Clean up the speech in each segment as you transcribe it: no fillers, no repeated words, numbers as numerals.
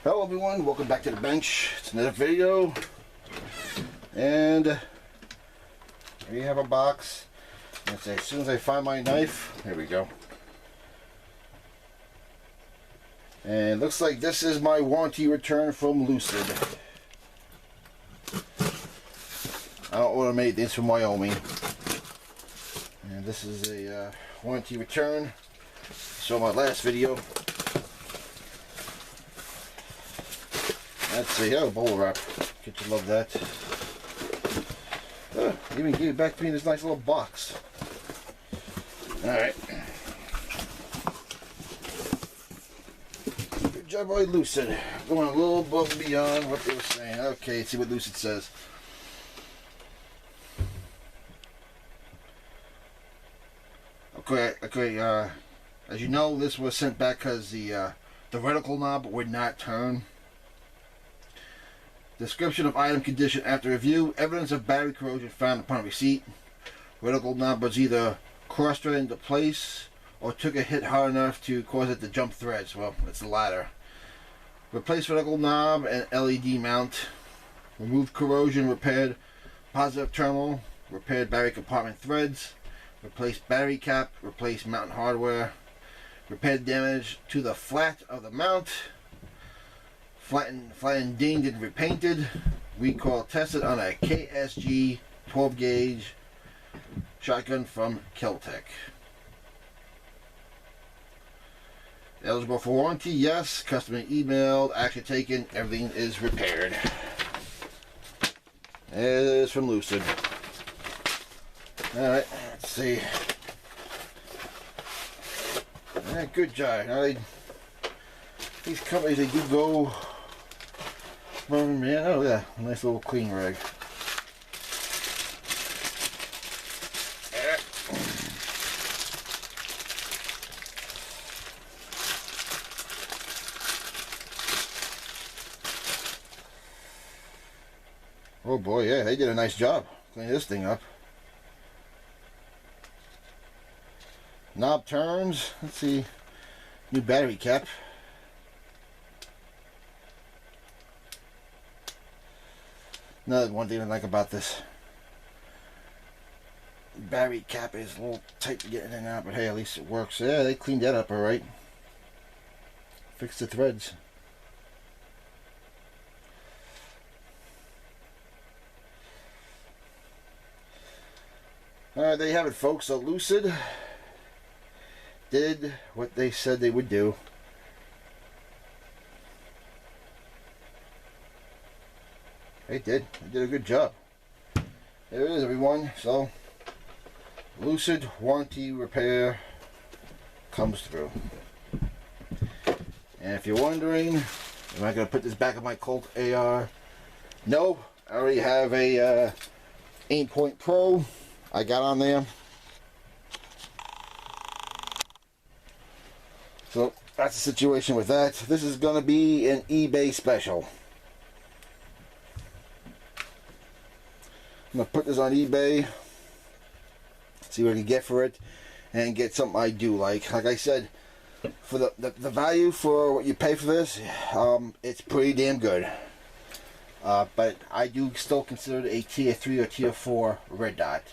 Hello everyone, welcome back to the bench. It's another video, and here you have a box. Let's say as soon as I find my knife, here we go. And it looks like this is my warranty return from Lucid. I don't order many things from Wyoming, and this is a warranty return. So my last video. Let's see, oh, bubble wrap. Kids you love that. Even gave it back to me in this nice little box. Alright. Good job by Lucid. Going a little above and beyond what they were saying. Okay, let's see what Lucid says. Okay, as you know, this was sent back because the reticle knob would not turn. Description of item condition after review. Evidence of battery corrosion found upon receipt. Reticle knob was either cross-threaded into place or took a hit hard enough to cause it to jump threads. Well, it's the latter. Replace reticle knob and LED mount. Remove corrosion, repaired positive terminal, repaired battery compartment threads, replace battery cap, replace mount hardware, repaired damage to the flat of the mount, flattened, dinged, and repainted. Recoil tested on a KSG 12 gauge shotgun from Keltec. Eligible for warranty? Yes. Customer emailed, action taken, everything is repaired. It is from Lucid. Alright, let's see. Yeah, good job. Now these companies, they do go. Man, oh yeah, nice little clean rag. Oh boy, yeah, they did a nice job cleaning this thing up. Knob turns. Let's see. New battery cap. Another one thing I like about this battery cap is a little tight to get in and out, but hey, at least it works. Yeah, they cleaned that up alright. Fixed the threads. Alright, there you have it, folks. So Lucid did what they said they would do. They did. They did a good job. There it is, everyone. So, Lucid warranty repair comes through. And if you're wondering, am I going to put this back in my Colt AR? No. I already have a Aim Point Pro I got on there. So, that's the situation with that. This is going to be an eBay special. I'm going to put this on eBay, see what I can get for it, and get something I do like. Like I said, for the value for what you pay for this, it's pretty damn good. But I do still consider it a tier 3 or tier 4 red dot.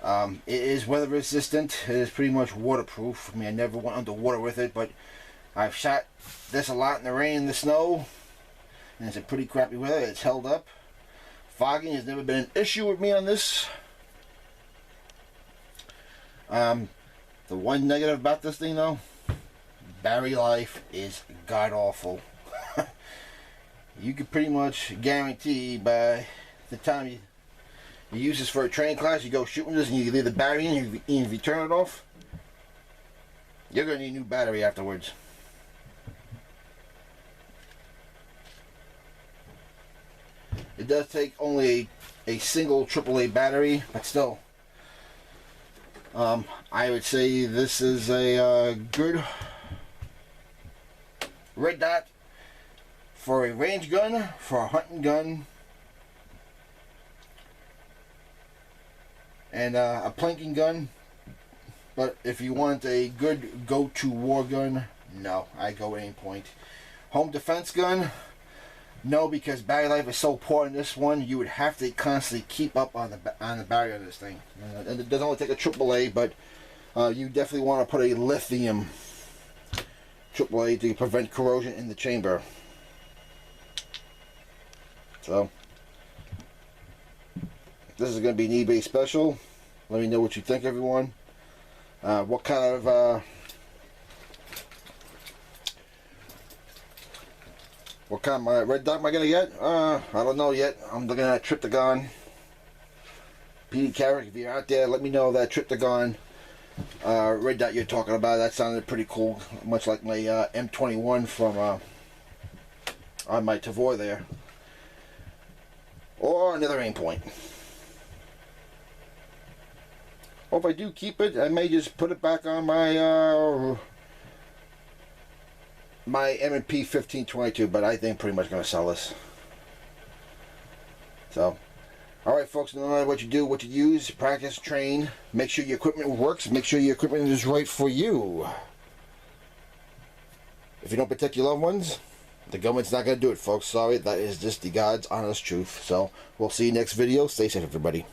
It is weather resistant. It is pretty much waterproof. I mean, I never went underwater with it, but I've shot this a lot in the rain and the snow, and it's a pretty crappy weather. It's held up. Fogging has never been an issue with me on this. The one negative about this thing though, battery life is god awful. You can pretty much guarantee by the time you use this for a training class, you go shooting this and you leave the battery in, and if you turn it off, you're going to need a new battery afterwards. It does take only a single AAA battery, but still, I would say this is a good red dot for a range gun, for a hunting gun, and a planking gun. But if you want a good go-to war gun, no, I go Aim Point. Home defense gun? No, because battery life is so poor in this one. You would have to constantly keep up on the battery of this thing. And it doesn't only take a AAA, but you definitely want to put a lithium AAA to prevent corrosion in the chamber. So this is going to be an eBay special. Let me know what you think, everyone. What kind of red dot am I going to get? I don't know yet. I'm looking at Tryptagon. PD Carrick, if you're out there, let me know that Tryptagon red dot you're talking about. That sounded pretty cool. Much like my M21 from on my Tavor there. Or another aim point. Or if I do keep it, I may just put it back on my my M&P 1522, but I think I'm pretty much going to sell this. So, alright folks, no matter what you do, what you use, practice, train, make sure your equipment works, make sure your equipment is right for you. If you don't protect your loved ones, the government's not going to do it, folks. Sorry, that is just the God's honest truth. So, we'll see you next video. Stay safe, everybody.